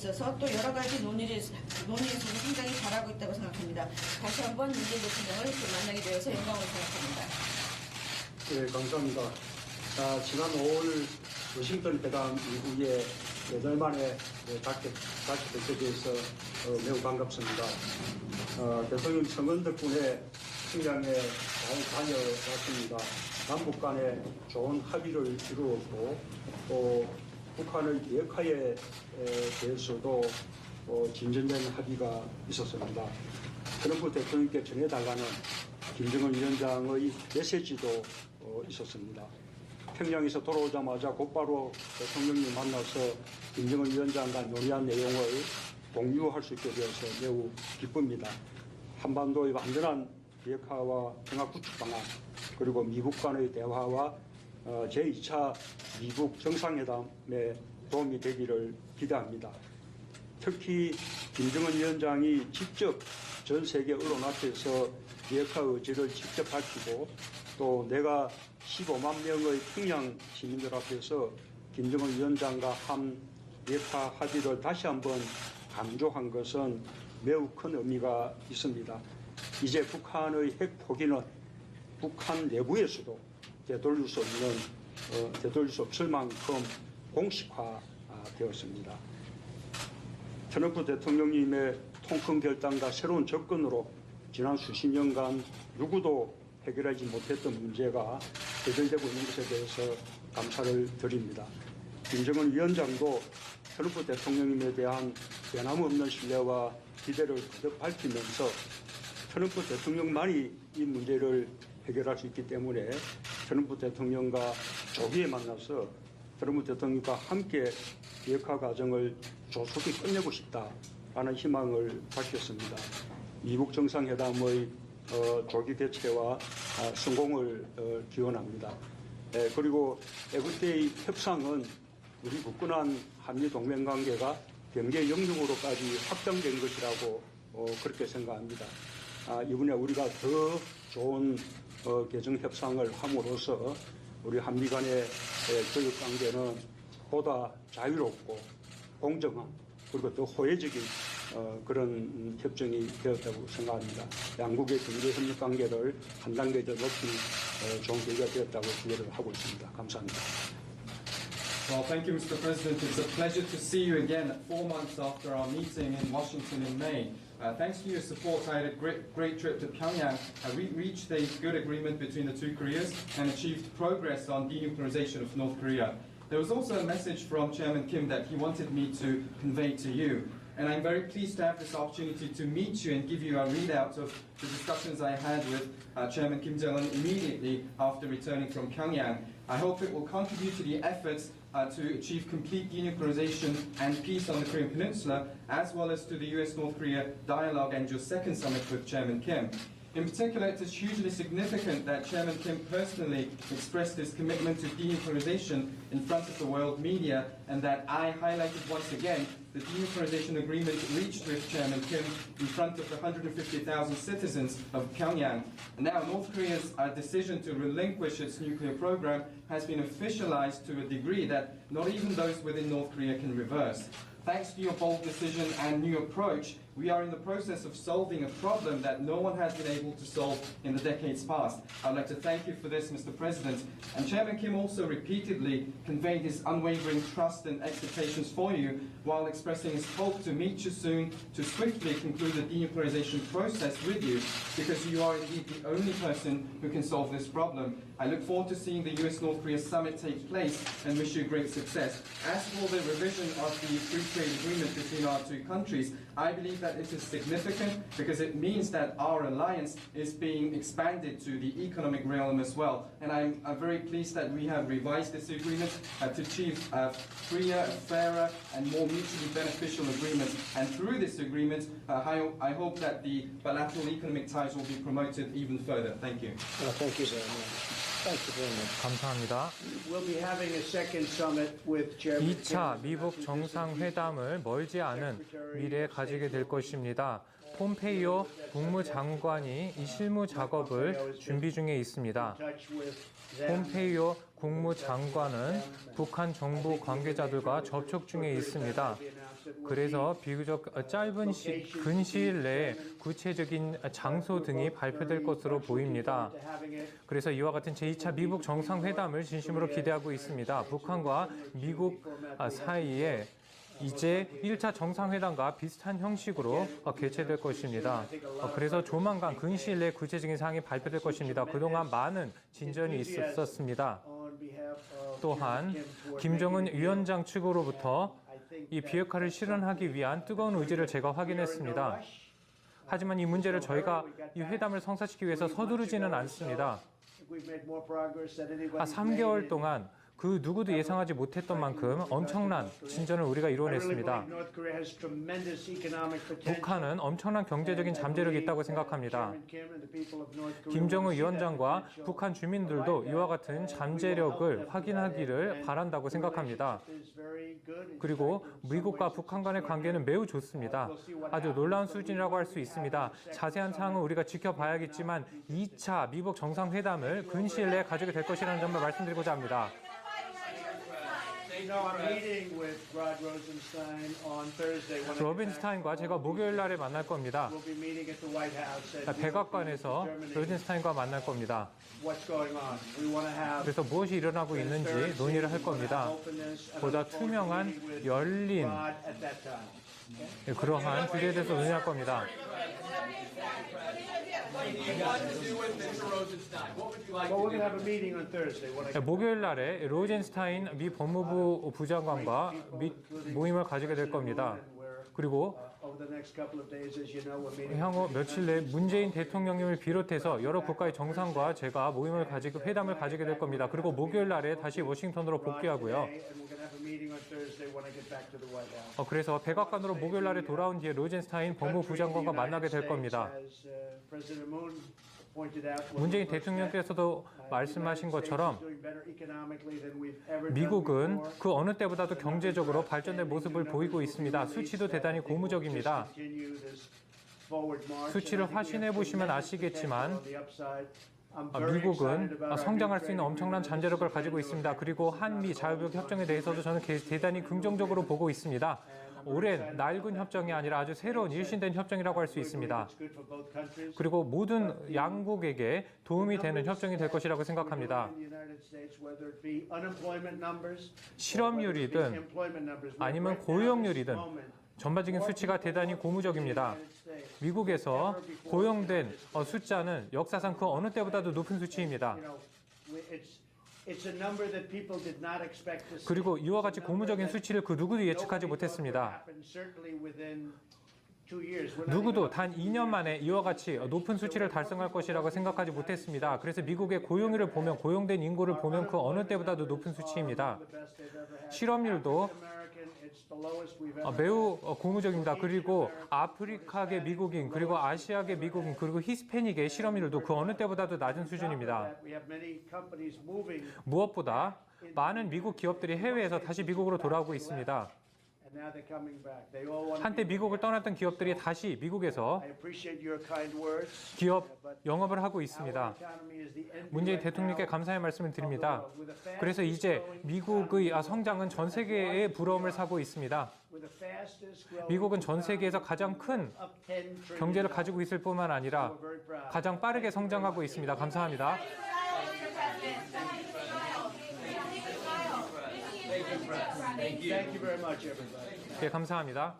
있어서 또 여러 가지 논의에서 상당히 잘하고 있다고 생각합니다. 다시 한번 문재인 대통령을 만나게 되어서 영광으로 생각합니다. 네, 감사합니다. 지난 5월 워싱턴 회담 이후에 8달 만에 다시 뵙게 돼서 매우 반갑습니다. 대통령 선언 덕분에 평양에 잘 다녀왔습니다. 남북 간에 좋은 합의를 이루었고 또 북한의 비핵화에 대해서도 진전된 합의가 있었습니다. 트럼프 대통령께 전해달라는 김정은 위원장의 메시지도 있었습니다. 평양에서 돌아오자마자 곧바로 대통령님 만나서 김정은 위원장과 논의한 내용을 공유할 수 있게 되어서 매우 기쁩니다. 한반도의 완전한 비핵화와 평화 구축 방안, 그리고 미국 간의 대화와 제2차 미국 정상회담에 도움이 되기를 기대합니다. 특히 김정은 위원장이 직접 전 세계 언론 앞에서 비핵화 의지를 직접 밝히고 또 내가 15만 명의 평양 시민들 앞에서 김정은 위원장과 한 비핵화 합의를 다시 한번 강조한 것은 매우 큰 의미가 있습니다. 이제 북한의 핵 포기는 북한 내부에서도 되돌릴 수 없을 만큼 공식화되었습니다. 트럼프 대통령님의 통큰 결단과 새로운 접근으로 지난 수십 년간 누구도 해결하지 못했던 문제가 해결되고 있는 것에 대해서 감사를 드립니다. 김정은 위원장도 트럼프 대통령님에 대한 변함없는 신뢰와 기대를 거듭 밝히면서 트럼프 대통령만이 이 문제를 해결할 수 있기 때문에 트럼프 대통령과 조기에 만나서 트럼프 대통령과 함께 비핵화 과정을 조속히 끝내고 싶다라는 희망을 밝혔습니다. 미국 정상회담의 조기 개최와 성공을 기원합니다. 그리고 그때의 협상은 우리 굳건한 한미 동맹 관계가 경제 영역으로까지 확장된 것이라고 그렇게 생각합니다. 이번에 우리가 더 좋은 개정 협상을 함으로써 우리 한미 간의 교육 관계는 보다 자유롭고 공정한 그리고 더 호혜적인 그런 협정이 되었다고 생각합니다. 양국의 경제 협력 관계를 한 단계 더 높이 좋은 계기가 되었다고 기대를 하고 있습니다. 감사합니다. Well, thank you, Mr. President. It's a pleasure to see you again 4 months after our meeting in Washington in May. Thanks to your support, I had a great trip to Pyongyang. We reached a good agreement between the two Koreas and achieved progress on denuclearization of North Korea. There was also a message from Chairman Kim that he wanted me to convey to you. And I'm very pleased to have this opportunity to meet you and give you a readout of the discussions I had with Chairman Kim Jong-un immediately after returning from Pyongyang. I hope it will contribute to the efforts to achieve complete denuclearization and peace on the Korean Peninsula, as well as to the US-North Korea dialogue and your second summit with Chairman Kim. In particular, it is hugely significant that Chairman Kim personally expressed his commitment to denuclearization in front of the world media, and that I highlighted once again the denuclearization agreement reached with Chairman Kim in front of the 150,000 citizens of Pyongyang. Now, North Korea's decision to relinquish its nuclear program has been officialized to a degree that not even those within North Korea can reverse. Thanks to your bold decision and new approach, we are in the process of solving a problem that no one has been able to solve in the decades past. I'd like to thank you for this, Mr. President. And Chairman Kim also repeatedly conveyed his unwavering trust and expectations for you, while expressing his hope to meet you soon to swiftly conclude the denuclearization process with you, because you are indeed the only person who can solve this problem. I look forward to seeing the US-North Korea summit take place and wish you great success. As for the revision of the free trade agreement between our two countries, I believe that it is significant because it means that our alliance is being expanded to the economic realm as well. And I'm very pleased that we have revised this agreement to achieve a freer, fairer, and more mutually beneficial agreement. And through this agreement, I hope that the bilateral economic ties will be promoted even further. Thank you. Thank you very much. Thank you very much. 감사합니다. We'll be having a second summit with Chairman 2차 미국 정상회담을 멀지 않은 미래에 가지게 될 것입니다. 폼페이오 국무장관이 이 실무 작업을 준비 중에 있습니다. 폼페이오 국무장관은 북한 정부 관계자들과 접촉 중에 있습니다. 그래서 비교적 짧은 근시일 내에 구체적인 장소 등이 발표될 것으로 보입니다. 그래서 이와 같은 제2차 미국 정상회담을 진심으로 기대하고 있습니다. 북한과 미국 사이에 이제 1차 정상회담과 비슷한 형식으로 개최될 것입니다. 그래서 조만간 근시일 내에 구체적인 사항이 발표될 것입니다. 그동안 많은 진전이 있었습니다. 또한 김정은 위원장 측으로부터 이 비핵화를 실현하기 위한 뜨거운 의지를 제가 확인했습니다. 하지만 이 문제를 저희가 이 회담을 성사시키기 위해서 서두르지는 않습니다. 3개월 동안 그 누구도 예상하지 못했던 만큼 엄청난 진전을 우리가 이뤄냈습니다. 북한은 엄청난 경제적인 잠재력이 있다고 생각합니다. 김정은 위원장과 북한 주민들도 이와 같은 잠재력을 확인하기를 바란다고 생각합니다. 그리고 미국과 북한 간의 관계는 매우 좋습니다. 아주 놀라운 수준이라고 할 수 있습니다. 자세한 사항은 우리가 지켜봐야겠지만 2차 미국 정상회담을 근시일 내에 가지게 될 것이라는 점을 말씀드리고자 합니다. 로빈스타인과 제가 목요일 날에 만날 겁니다. 백악관에서 로빈스타인과 만날 겁니다. 그래서 무엇이 일어나고 있는지 논의를 할 겁니다. 보다 투명한, 열린 그러한 주제에 대해서 논의할 겁니다. 목요일 날에 로젠스타인 미 법무부 부장관과 모임을 가지게 될 겁니다. 그리고 향후 며칠 내에 문재인 대통령님을 비롯해서 여러 국가의 정상과 제가 회담을 가지게 될 겁니다. 그리고 목요일 날에 다시 워싱턴으로 복귀하고요. 그래서 백악관으로 목요일 날에 돌아온 뒤에 로젠스타인 법무부 장관과 만나게 될 겁니다. 문재인 대통령께서도 말씀하신 것처럼 미국은 그 어느 때보다도 경제적으로 발전된 모습을 보이고 있습니다. 수치도 대단히 고무적입니다. 수치를 확인해 보시면 아시겠지만 미국은 성장할 수 있는 엄청난 잠재력을 가지고 있습니다. 그리고 한미 자유무역 협정에 대해서도 저는 대단히 긍정적으로 보고 있습니다. 오랜 낡은 협정이 아니라 아주 새로운 일신된 협정이라고 할 수 있습니다. 그리고 모든 양국에게 도움이 되는 협정이 될 것이라고 생각합니다. 실업률이든 아니면 고용률이든 전반적인 수치가 대단히 고무적입니다. 미국에서 고용된 숫자는 역사상 그 어느 때보다도 높은 수치입니다. 그리고 이와 같이 고무적인 수치를 그 누구도 예측하지 못했습니다. 누구도 단 2년 만에 이와 같이 높은 수치를 달성할 것이라고 생각하지 못했습니다. 그래서 미국의 고용률을 보면, 고용된 인구를 보면 그 어느 때보다도 높은 수치입니다. 실업률도 매우 고무적입니다. 그리고 아프리카계 미국인, 그리고 아시아계 미국인, 그리고 히스패닉의 실업률도 그 어느 때보다도 낮은 수준입니다. 무엇보다 많은 미국 기업들이 해외에서 다시 미국으로 돌아오고 있습니다. 한때 미국을 떠났던 기업들이 다시 미국에서 기업 영업을 하고 있습니다. 문재인 대통령께 감사의 말씀을 드립니다. 그래서 이제 미국의 성장은 전 세계의 부러움을 사고 있습니다. 미국은 전 세계에서 가장 큰 경제를 가지고 있을 뿐만 아니라 가장 빠르게 성장하고 있습니다. 감사합니다. Thank you very much, everybody. 네, 감사합니다.